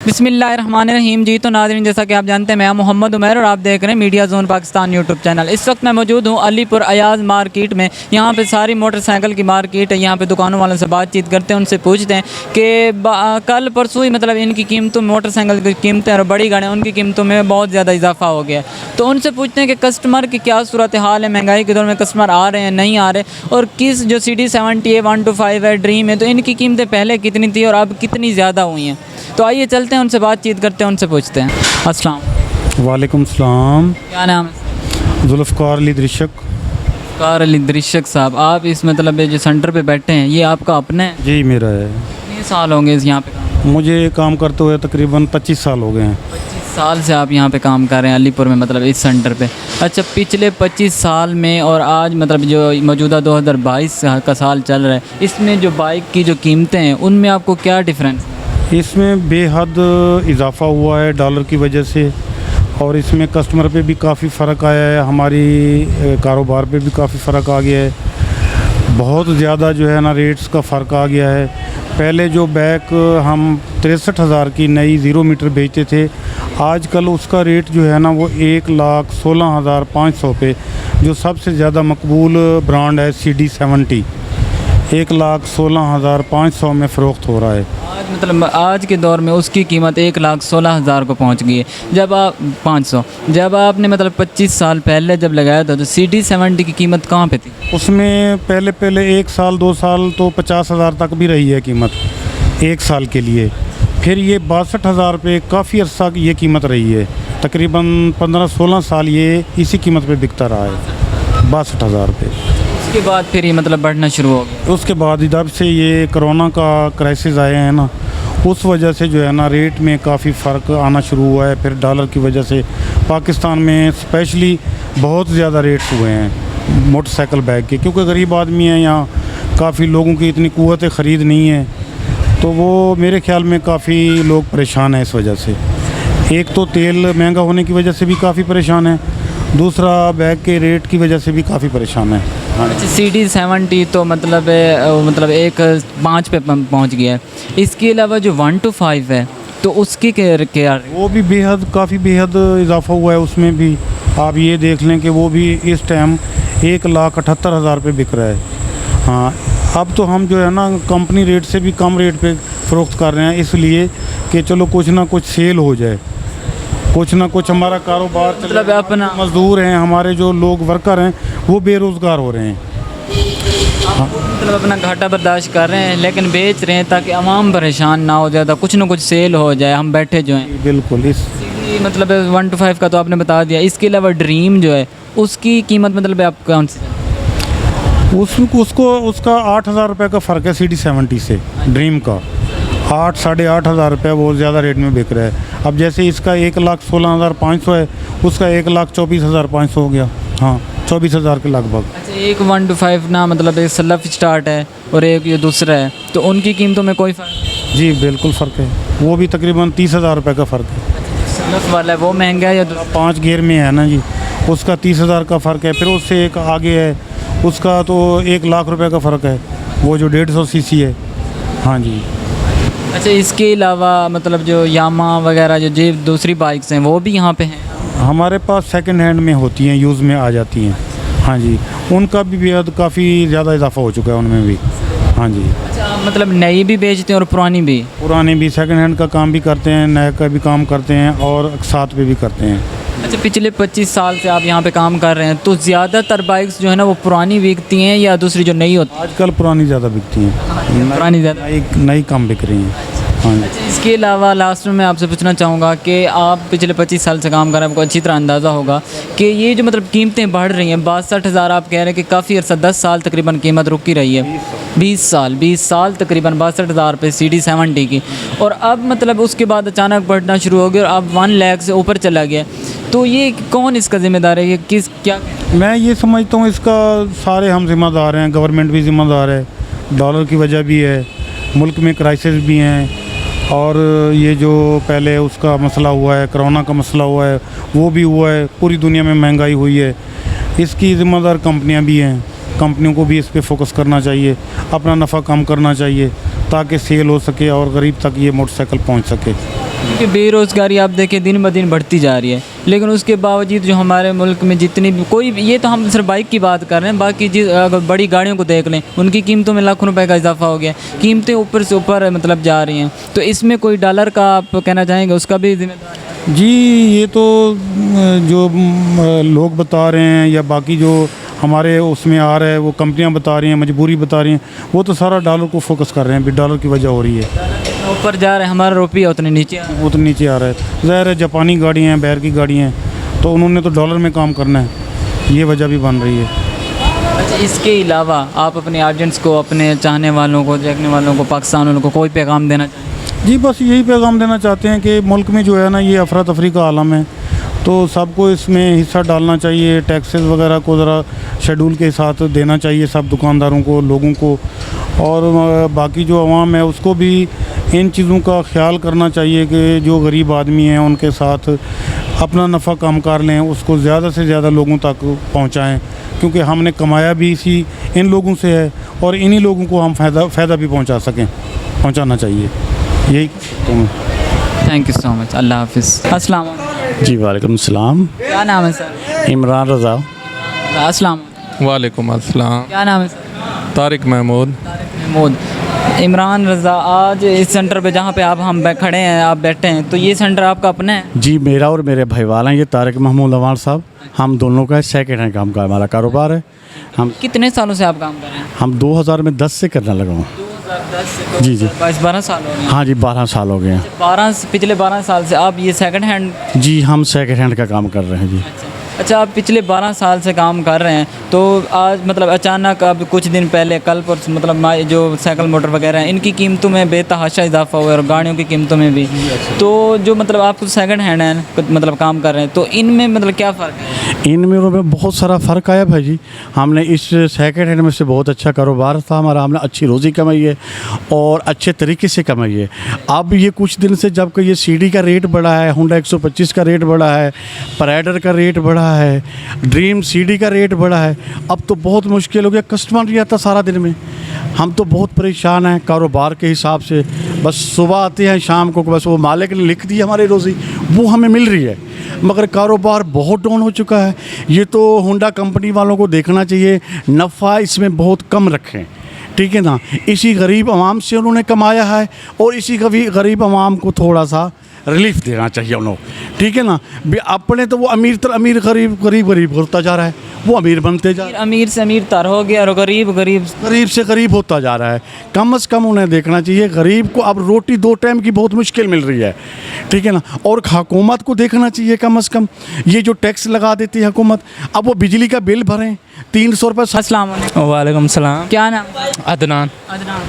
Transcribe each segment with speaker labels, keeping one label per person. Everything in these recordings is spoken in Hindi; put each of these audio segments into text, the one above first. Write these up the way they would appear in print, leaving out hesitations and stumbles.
Speaker 1: बिस्मिल्लाहिर्रहमानिर्रहीम। जी तो नाज़रीन, जैसा कि आप जानते हैं मैं मोहम्मद उमैर और आप देख रहे हैं media zone Pakistan YouTube channel. इस वक्त मैं मौजूद हूँ अलीपुर अयाज मार्केट में। यहाँ पे सारी मोटरसाइकिल की मार्केट है। यहाँ पे दुकानों वालों से बातचीत करते हैं, उनसे पूछते हैं कि कल परसों ही मतलब इनकी कीमतों, मोटरसाइकिल की कीमतें और बड़ी गाड़ियाँ उनकी कीमतों में बहुत ज़्यादा इजाफा हो गया है। तो उनसे पूछते हैं कि कस्टमर की क्या सूरत हाल है, महंगाई के दौर में कस्टमर आ रहे हैं नहीं आ रहे, और किस जो CD70 है, 125 है, ड्रीम है, तो इनकी कीमतें पहले कितनी थी और अब कितनी ज़्यादा हुई हैं। तो आइए चलते हैं, उनसे बातचीत करते हैं, उनसे पूछते हैं। अस्सलाम
Speaker 2: वालेकुम सलाम।
Speaker 1: क्या नाम है?
Speaker 2: जुल्फ़कार अली दृशक।
Speaker 1: कार अली दृशक साहब, आप इस मतलब जो सेंटर पे बैठे हैं ये आपका अपना है?
Speaker 2: जी मेरा है।
Speaker 1: कितने साल होंगे इस यहाँ पे काम?
Speaker 2: मुझे काम करते हुए तकरीबन 25 साल हो गए हैं।
Speaker 1: 25 साल से आप यहाँ पे काम कर रहे हैं अलीपुर में, मतलब इस सेंटर पे। अच्छा, पिछले 25 साल में और आज मतलब जो मौजूदा 2022 का साल चल रहा है, इसमें जो बाइक की जो कीमतें हैं उनमें आपको क्या डिफरेंस है?
Speaker 2: इसमें बेहद इजाफ़ा हुआ है डॉलर की वजह से, और इसमें कस्टमर पे भी काफ़ी फ़र्क आया है, हमारी कारोबार पे भी काफ़ी फ़र्क आ गया है। बहुत ज़्यादा जो है ना रेट्स का फ़र्क आ गया है। पहले जो बैक हम 63,000 की नई 0 मीटर बेचते थे, आजकल उसका रेट जो है ना वो 1,16,500 पे, जो सबसे ज़्यादा मकबूल ब्रांड है CD70, 1,16,500 में फ़रोख्त हो रहा है।
Speaker 1: आज मतलब आज के दौर में उसकी कीमत 1,16,000 को पहुंच गई है। जब आप 500, जब आपने मतलब 25 साल पहले जब लगाया था तो CD70 की कीमत कहाँ पे थी?
Speaker 2: उसमें पहले 1 साल 2 साल तो 50,000 तक भी रही है कीमत 1 साल के लिए। फिर ये 62,000 पे काफ़ी अर्सा की ये कीमत रही है। तकरीबन 15-16 साल ये इसी कीमत पे बिकता रहा है, 62,000 पे।
Speaker 1: उसके बाद फिर ये मतलब बढ़ना शुरू हो गया।
Speaker 2: उसके बाद जब से ये कोरोना का क्राइसिस आए हैं ना, उस वजह से जो है ना रेट में काफ़ी फ़र्क आना शुरू हुआ है। फिर डॉलर की वजह से पाकिस्तान में स्पेशली बहुत ज़्यादा रेट्स हुए हैं मोटरसाइकिल बैग के, क्योंकि गरीब आदमी हैं यहाँ, काफ़ी लोगों की इतनी क़ुव्वत ख़रीद नहीं है, तो वो मेरे ख़्याल में काफ़ी लोग परेशान हैं इस वजह से। एक तो तेल महंगा होने की वजह से भी काफ़ी परेशान है, दूसरा बैग के रेट की वजह से भी काफ़ी परेशान है।
Speaker 1: अच्छा, CD70 तो मतलब एक 5 पे पहुंच गया है। इसके अलावा जो 125 है तो उसकी क्या?
Speaker 2: वो भी काफ़ी बेहद इजाफा हुआ है उसमें भी। आप ये देख लें कि वो भी इस टाइम 1,78,000 पे बिक रहा है। हाँ, अब तो हम जो है ना कंपनी रेट से भी कम रेट पे फ़रोख्त कर रहे हैं, इसलिए कि चलो कुछ ना कुछ सेल हो जाए, कुछ ना कुछ हमारा कारोबार
Speaker 1: मतलब अपना
Speaker 2: मज़दूर हैं, हमारे जो लोग वर्कर हैं वो बेरोज़गार हो रहे हैं।
Speaker 1: मतलब अपना घाटा बर्दाश्त कर रहे हैं लेकिन बेच रहे हैं ताकि आवाम परेशान ना हो, ज़्यादा कुछ ना कुछ सेल हो जाए, हम बैठे जो हैं।
Speaker 2: बिल्कुल। इस
Speaker 1: मतलब 125 का तो आपने बता दिया। इसके अलावा ड्रीम जो है उसकी कीमत मतलब आप कौन सी?
Speaker 2: उसका 8,000 रुपये का फ़र्क है CD70 से। ड्रीम का 8-8,500 रुपये वो ज़्यादा रेट में बिक रहा है। अब जैसे इसका 1,16,500 है, उसका 1,24,500 हो गया। हाँ, 24,000 के लगभग।
Speaker 1: अच्छा, एक 125 ना मतलब एक सलफ स्टार्ट है और एक ये दूसरा है, तो उनकी कीमतों में कोई फ़र्क?
Speaker 2: जी बिल्कुल फ़र्क है, वो भी तकरीबन 30,000 रुपये का फ़र्क है।
Speaker 1: सलफ वाला है वो महंगा है या
Speaker 2: 5 गियर में है ना जी, उसका 30,000 का फ़र्क है। फिर उससे एक आगे है, उसका तो 1,00,000 रुपये का फ़र्क है, वो जो 150 CC है। हाँ जी।
Speaker 1: अच्छा, इसके अलावा मतलब जो यामा वगैरह जो दूसरी बाइक्स हैं वो भी यहाँ पे हैं?
Speaker 2: हमारे पास सेकंड हैंड में होती हैं, यूज़ में आ जाती हैं। हाँ जी, उनका भी बेहद काफ़ी ज़्यादा इजाफा हो चुका है उनमें भी। हाँ जी।
Speaker 1: अच्छा, मतलब नई भी बेचते हैं और पुरानी भी?
Speaker 2: पुराने भी, सेकंड हैंड का काम भी करते हैं, नए का भी काम करते हैं और साथ पे भी करते हैं।
Speaker 1: अच्छा, पिछले 25 साल से आप यहाँ पे काम कर रहे हैं, तो ज़्यादातर बाइक्स जो है ना वो पुरानी बिकती हैं या दूसरी जो नई होती
Speaker 2: आजकल पुरानी ज़्यादा बिकती हैं,
Speaker 1: पुरानी ज़्यादा?
Speaker 2: नई कम बिक रही हैं। हाँ जी।
Speaker 1: अच्छा, इसके अलावा लास्ट में मैं आपसे पूछना चाहूँगा कि आप पिछले 25 साल से काम कर रहे हैं, आपको अच्छी तरह अंदाज़ा होगा कि ये जो मतलब कीमतें बढ़ रही हैं, 62,000 आप कह रहे हैं कि काफ़ी अर्सा 10 साल तकरीबन कीमत रुकी रही है। 20 साल तकरीबन 62,000 पे CD70 की, और अब मतलब उसके बाद अचानक बढ़ना शुरू हो गया और अब 1 लाख से ऊपर चला गया। तो ये कौन इसका ज़िम्मेदार है? ये किस क्या?
Speaker 2: मैं ये समझता हूँ इसका सारे हम ज़िम्मेदार हैं, गवर्नमेंट भी ज़िम्मेदार है, डॉलर की वजह भी है, मुल्क में क्राइसिस भी हैं, और ये जो पहले उसका मसला हुआ है, कोरोना का मसला हुआ है, वो भी हुआ है, पूरी दुनिया में महंगाई हुई है। इसकी ज़िम्मेदार कंपनियां भी हैं, कंपनियों को भी इस पे फोकस करना चाहिए, अपना नफ़ा कम करना चाहिए ताकि सेल हो सके और गरीब तक ये मोटरसाइकिल पहुंच सके।
Speaker 1: क्योंकि बेरोज़गारी आप देखें दिन ब दिन बढ़ती जा रही है, लेकिन उसके बावजूद जो हमारे मुल्क में जितनी भी कोई भी, ये तो हम सिर्फ बाइक की बात कर रहे हैं, बाकी अगर बड़ी गाड़ियों को देख लें उनकी कीमतों में लाखों रुपए का इजाफा हो गया, कीमतें ऊपर से ऊपर मतलब जा रही हैं। तो इसमें कोई डॉलर का आप कहना चाहेंगे उसका भी जिम्मेदार है?
Speaker 2: जी, ये तो जो लोग बता रहे हैं या बाकी जो हमारे उसमें आ रहा है वो कंपनियां बता रही हैं, मजबूरी बता रही हैं, वो तो सारा डॉलर को फोकस कर रहे हैं, भी डॉलर की वजह हो रही है।
Speaker 1: जितना ऊपर जा रहा है हमारा रुपया उतने नीचे आ रहा है।
Speaker 2: वो तो नीचे आ रहा है। ज़ाहिर है जापानी गाड़ियाँ हैं, बाहर की गाड़ियाँ हैं, तो उन्होंने तो डॉलर में काम करना है, ये वजह भी बन रही है।
Speaker 1: अच्छा, इसके अलावा आप अपने ऑडियंस को, अपने चाहने वालों को, देखने वालों को, पाकिस्तान वालों को कोई पैगाम देना चाहेंगे?
Speaker 2: जी, बस यही पैगाम देना चाहते हैं कि मुल्क में जो है ना ये अफरा तफरी का आलम है, तो सबको इसमें हिस्सा डालना चाहिए। टैक्सेस वगैरह को ज़रा शेड्यूल के साथ देना चाहिए सब दुकानदारों को, लोगों को, और बाकी जो अवाम है उसको भी इन चीज़ों का ख्याल करना चाहिए कि जो गरीब आदमी हैं उनके साथ अपना नफ़ा कामकार लें, उसको ज़्यादा से ज़्यादा लोगों तक पहुँचाएँ, क्योंकि हमने कमाया भी इन लोगों से है और इन्हीं लोगों को हम फ़ायदा भी पहुँचाना चाहिए। यही तो
Speaker 1: थैंक यू सो मच। अल्लाह हाफिज़। अस्सलाम वालेकुम।
Speaker 3: जी वालेकुम सलाम।
Speaker 1: क्या नाम है सर?
Speaker 3: इमरान रज़ा।
Speaker 1: अस्सलाम।
Speaker 4: वालेकुम अस्सलाम।
Speaker 1: क्या नाम है सर?
Speaker 4: तारिक महमूद।
Speaker 1: महमूद। इमरान रज़ा, आज इस सेंटर पे जहाँ पे हम खड़े हैं, आप बैठे हैं, तो ये सेंटर आपका अपना है?
Speaker 3: जी, मेरा और मेरे भाई वाला हैं, ये तारिक महमूद अवान साहब, हम दोनों का सेकंड हैंड काम का हमारा कारोबार है। हम
Speaker 1: कितने सालों से आप काम कर रहे हैं?
Speaker 3: हम 2010 से करने लगा हूँ।
Speaker 1: 2010 से?
Speaker 3: जी जी।
Speaker 1: 12 साल हो गए?
Speaker 3: हाँ जी, 12 साल हो गए हैं।
Speaker 1: पिछले 12 साल से आप ये सेकंड हैंड?
Speaker 3: जी, हम सेकंड हैंड का काम कर रहे हैं जी।
Speaker 1: अच्छा, आप पिछले 12 साल से काम कर रहे हैं, तो आज मतलब अचानक अब कुछ दिन पहले कल पर मतलब जो साइकिल मोटर वगैरह हैं इनकी कीमतों में बेतहाशा इजाफा हुआ है और गाड़ियों की कीमतों में भी। तो जो मतलब आप कुछ सेकंड हैंड हैं मतलब काम कर रहे हैं, तो इनमें मतलब क्या फ़र्क है?
Speaker 3: इनमें में बहुत सारा फ़र्क आया भाई जी। हमने इस सेकंड हैंड में से बहुत अच्छा कारोबार था हमारा, हमने अच्छी रोज़ी कमाई है और अच्छे तरीके से कमाई है। अब ये कुछ दिन से जब ये सीडी का रेट बढ़ा है, होंडा 125 का रेट बढ़ा है, प्राइडर का रेट बढ़ा है, ड्रीम सीडी का रेट बढ़ा है, अब तो बहुत मुश्किल हो गया, कस्टमर नहीं आता सारा दिन में। हम तो बहुत परेशान हैं कारोबार के हिसाब से। बस सुबह आते हैं, शाम को बस वो मालिक ने लिख दी हमारी रोज़ी, वो हमें मिल रही है, मगर कारोबार बहुत डाउन हो चुका है। ये तो होंडा कंपनी वालों को देखना चाहिए, नफ़ा इसमें बहुत कम रखें, ठीक है ना। इसी गरीब आवाम से उन्होंने कमाया है और इसी गरीब आवाम को थोड़ा सा रिलीफ देना चाहिए उन्होंने, ठीक है ना। अपने तो वो अमीर गरीब होता जा रहा है, वो अमीर बनते जा रहा है,
Speaker 1: अमीर से अमीर तर हो गया और गरीब
Speaker 3: से गरीब होता जा रहा है। कम से कम उन्हें देखना चाहिए, गरीब को अब रोटी 2 टाइम की बहुत मुश्किल मिल रही है, ठीक है ना। और हुकूमत को देखना चाहिए कम से कम, ये जो टैक्स लगा देती है हुकूमत, अब वो बिजली का बिल भरें 300 रुपये।
Speaker 1: अस्सलाम वालेकुम।
Speaker 4: वालेकुम सलाम।
Speaker 1: क्या नाम?
Speaker 4: अदनान।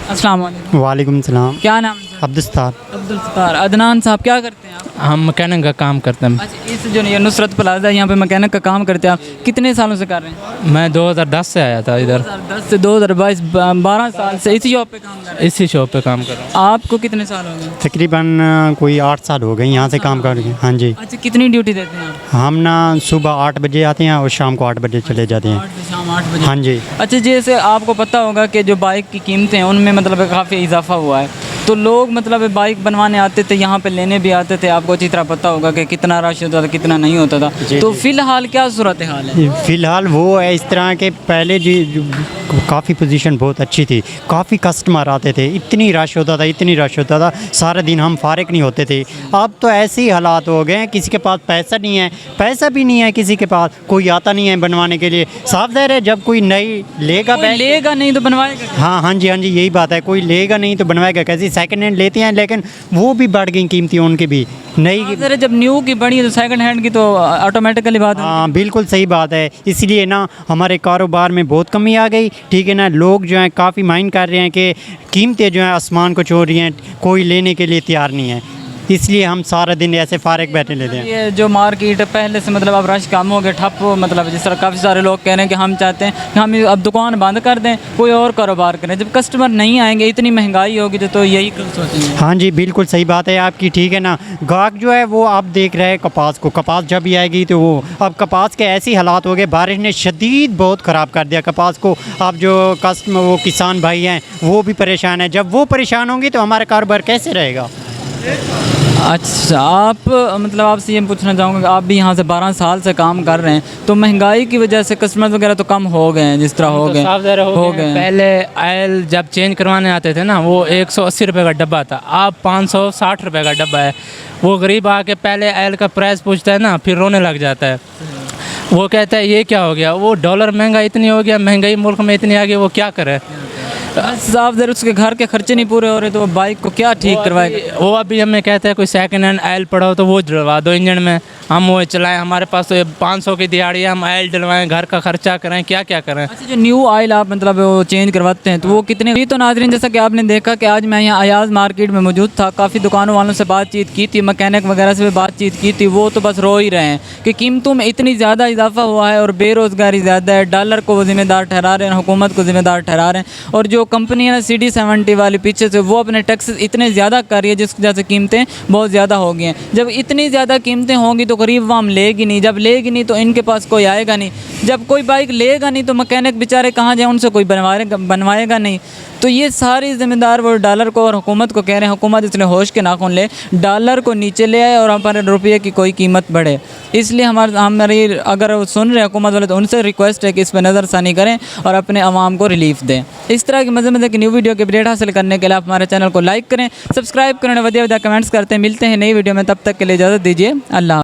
Speaker 1: अस्सलाम वालेकुम।
Speaker 5: वालेकुम सलाम।
Speaker 1: क्या नाम?
Speaker 5: अब्दुल सत्तार।
Speaker 1: अब्दुल सत्तार। अदनान साहब, क्या करते हैं आप?
Speaker 4: हम मैकेनिक का काम करते हैं।
Speaker 1: अच्छा, इस जो ये नुसरत प्लाजा है यहाँ पे मैकेनिक का काम करते हैं आप, कितने सालों से कर रहे हैं?
Speaker 4: मैं 2010 से आया था इधर।
Speaker 1: 2010 से 2022, 12 साल से इसी जॉब पे काम कर रहे हैं?
Speaker 4: इसी शॉप पे काम कर रहा हूँ।
Speaker 1: आपको कितने साल हो गए?
Speaker 5: तकरीबन कोई 8 साल हो गए यहाँ से काम कर रहे हैं। हाँ जी।
Speaker 1: अच्छा, कितनी ड्यूटी देते हैं आप?
Speaker 5: हम ना सुबह 8 बजे आते हैं और शाम को 8 बजे चले जाते हैं।
Speaker 1: 8 से शाम 8 बजे?
Speaker 5: हाँ जी।
Speaker 1: अच्छा, जैसे आपको पता होगा कि जो बाइक की कीमतें हैं उनमें मतलब काफ़ी इजाफा हुआ है, तो लोग मतलब बाइक बनवाने आते थे, यहाँ पे लेने भी आते थे, आपको अच्छी तरह पता होगा कि कितना रश होता था, कितना नहीं होता था। तो फ़िलहाल क्या सूरत हाल है?
Speaker 5: फ़िलहाल वो है इस तरह के, पहले जी काफ़ी पोजीशन बहुत अच्छी थी, काफ़ी कस्टमर आते थे, इतनी रश होता था, सारा दिन हम फारिग नहीं होते थे। अब तो ऐसे ही हालात हो गए हैं, किसी के पास पैसा भी नहीं है, किसी के पास कोई आता नहीं है बनवाने के लिए। साफ ज़ाहिर है जब कोई नई लेगा
Speaker 1: नहीं तो बनवाएगा।
Speaker 5: हाँ जी, यही बात है, कोई लेगा नहीं तो बनवाएगा कैसे। सेकंड हैंड लेते हैं लेकिन वो भी बढ़ गई कीमतें उनकी भी। नई
Speaker 1: जब न्यू की बढ़ी तो सेकंड हैंड की तो ऑटोमेटिकली बात है।
Speaker 5: हाँ बिल्कुल सही बात है, इसलिए ना हमारे कारोबार में बहुत कमी आ गई, ठीक है ना। लोग जो हैं काफ़ी माइंड कर रहे हैं कि कीमतें जो हैं आसमान को छू रही हैं, कोई लेने के लिए तैयार नहीं है, इसलिए हम सारा दिन ऐसे फारिग बैठे लेते हैं।
Speaker 1: ये जो मार्केट पहले से मतलब अब रश कम हो गया, ठप, मतलब जिस तरह काफ़ी सारे लोग कह रहे हैं कि हम चाहते हैं कि हम अब दुकान बंद कर दें, कोई और कारोबार करें। जब कस्टमर नहीं आएंगे, इतनी महंगाई होगी तो यही सोचेंगे।
Speaker 5: हाँ जी बिल्कुल सही बात है आपकी, ठीक है ना। गाहक जो है वो आप देख रहे हैं कपास जब भी आएगी तो वो, अब कपास के ऐसे हालात हो गए, बारिश ने शदीद बहुत ख़राब कर दिया कपास को। अब जो कस्टमर वो किसान भाई हैं वो भी परेशान हैं, जब वो परेशान होंगे तो हमारा कारोबार कैसे रहेगा।
Speaker 1: अच्छा, आप मतलब आपसे ये पूछना चाहूँगा कि आप भी यहाँ से 12 साल से काम कर रहे हैं, तो महंगाई की वजह से कस्टमर वगैरह तो कम हो गए हैं, जिस तरह हो गए
Speaker 4: हो गए। पहले ऑयल जब चेंज करवाने आते थे ना, वो 180 रुपये का डब्बा था, अब 560 रुपये का डब्बा है। वो गरीब आके पहले ऑयल का प्राइस पूछता है ना, फिर रोने लग जाता है। वो कहता है ये क्या हो गया, वो डॉलर महंगा इतनी हो गया, महंगाई मुल्क में इतनी आ गई, वो क्या करे।
Speaker 1: साहब जर उसके घर के खर्चे नहीं पूरे हो रहे तो वो बाइक को क्या ठीक करवाएगा।
Speaker 4: वो अभी हमें कहता है कोई सेकंड हैंड ऑयल पड़ा हो तो वो डलवा दो इंजन में, हम वो चलाएं। हमारे पास तो 500 की दिहाड़ी है, हम ऑयल डलवाएं, घर का खर्चा करें, क्या क्या करें।
Speaker 1: अच्छा, जो न्यू ऑयल आप मतलब वो चेंज करवाते हैं तो वो कितने। ये तो नाज़रीन, जैसा कि आपने देखा कि आज मैं यहाँ अयाज़ मार्केट में मौजूद था, काफ़ी दुकानों वालों से बातचीत की थी, मैकेनिक वगैरह से भी बातचीत की थी। वो तो बस रो ही रहे हैं कि कीमतों में इतनी ज़्यादा इजाफा हुआ है और बेरोज़गारी ज़्यादा है। डॉलर को वो ज़िम्मेदार ठहरा रहे हैं, हुकूमत को ज़िम्मेदार ठहरा रहे हैं। और जो कंपनी है ना CD70 वाली पीछे से, वो अपने टैक्सेस इतने ज़्यादा कर रही है जिसकी वजह से कीमतें बहुत ज़्यादा हो गई हैं। जब इतनी ज़्यादा कीमतें होंगी तो गरीब वाम लेगी नहीं, जब लेगी नहीं तो इनके पास कोई आएगा नहीं, जब कोई बाइक लेगा नहीं तो मैकेनिक बेचारे कहाँ जाए, उनसे कोई बनवाएगा नहीं। तो ये सारी ज़िम्मेदार वो डॉलर को और हुकूमत को कह रहे हैं। हुकूमत इसलिए होश के नाखून ले, डॉलर को नीचे ले आए और हमारे रुपये की कोई कीमत बढ़े। इसलिए हमारी अगर वो सुन रहे हुकूमत वाले तो उनसे रिक्वेस्ट है कि इस पर नज़रसानी करें और अपने अवाम को रिलीफ दें। इस तरह की मज़े की न्यू वीडियो के अपडेट हासिल करने के लिए आप हमारे चैनल को लाइक करें, सब्सक्राइब करें, वधिया कमेंट्स करते हैं। मिलते हैं नई वीडियो में, तब तक के लिए इजाज़त दीजिए। अल्लाह।